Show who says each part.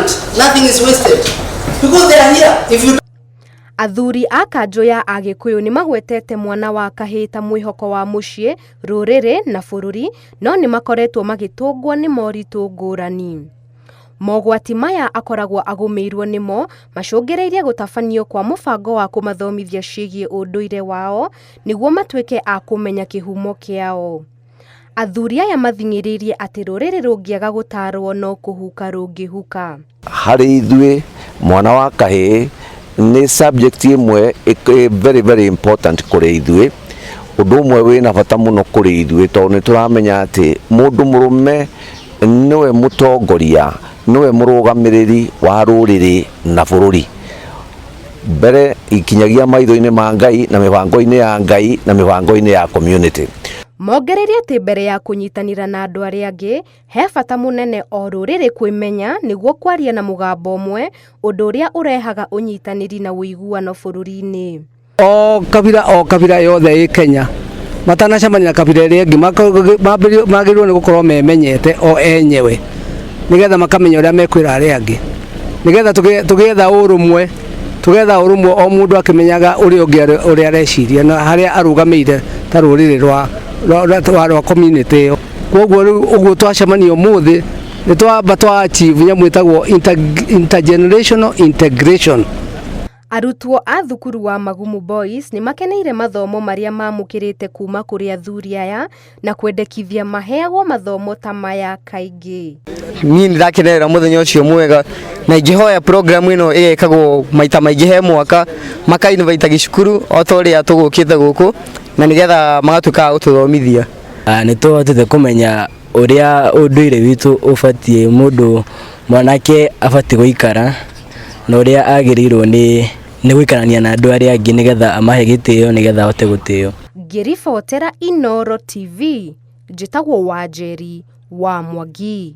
Speaker 1: talent, nothing is wasted because they are here. If you
Speaker 2: Athuri a kanjũ ya Agĩkũyũ nĩ magwetete mwana wa kahĩĩ ta mwĩhoko wa mũciĩ, rũrĩrĩ na bũrũri, no nĩ makoretwo magĩtũngwo nĩ moritũ ngũrani. Mogwati maya akoragwo agũmĩirwo nĩmo macũngĩrĩirie gũtabanio kwa mũbango wa kũmathomithia ciĩgiĩ ũndũire wao nĩguo matuĩke a kũmenya kĩhumo kĩao. Athuri aya mathing'ĩrĩirie atĩ rũrĩrĩ rũngĩaga gũtarwo no kũhuka rũngĩhuka.
Speaker 3: Harĩ ithuĩ mwana wa kahĩĩ ni subject imwe very important kuri ithuĩ, ũndũ ũmwe wĩna bata mũno kuri ithuĩ tondũ nĩ tũramenya atĩ mũndũ mũrũme niwe mũtongoria, niwe mũrũgamĩrĩri wa rũrĩrĩ na bũrũri, mbere ikinyagia maitho-inĩ ma Ngai na mĩbango-inĩ ya Ngai na mĩbango-inĩ ya community.
Speaker 2: Mongereire atĩ mbere ya kũnyitanĩra na andũ arĩa angĩ, he bata mũnene o rũrĩrĩ kwĩmenya nĩguo kwaria na mũgambo ũmwe, ũndũ ũrĩa ũrehaga ũnyitanĩri na ũiguano bũrũri-inĩ.
Speaker 4: O kabira yothe ĩ Kenya matanacemania na kabira ĩrĩa ĩngĩ magĩrĩirwo nĩ gũkorwo memenyete o enyewe nĩgetha makamenya ũrĩa mekwĩra arĩa angĩ, nĩgetha tũgetha ũrũmwe o mũndũ akĩmenyaga ũrĩa ũngĩ ũrĩa areciria na harĩa arũgamĩire ta rũrĩrĩ rwa community ĩyo. Koguo ũguo twacemania ũmũthĩ nĩ twamba twa achieve nyamũ ĩtagwo intergenerational integration.
Speaker 2: Arutwo a thukuru wa Magumu Boys nĩ makeneire mathomo marĩa mamũkĩrĩte kuma kũrĩ athuri aya na kwendekithia maheagwo mathomo ta maya kaingĩ.
Speaker 5: Niĩ nĩrakenerera mũthenya ũcio mwega na ingĩhoya program ĩno ĩgekagwo maita maingĩ he mwaka, maka-invite gĩcukuru o ta ũrĩa tũgũkĩte gũkũ na nĩgetha magatuĩka a gũtũthomithia.
Speaker 6: Nĩ tũhotete kũmenya ũrĩa ũndũire witũ ũbatiĩ, mũndũ mwanake abatiĩ gũikara na ũrĩa agĩrĩirwo nĩ gũikarania na andũ arĩa angĩ nĩgetha amahe gĩtĩo nĩgetha ahote gũtĩo.
Speaker 2: Ngĩribotera Inooro TV, njĩtagwo Wanjeri wa Mwangi.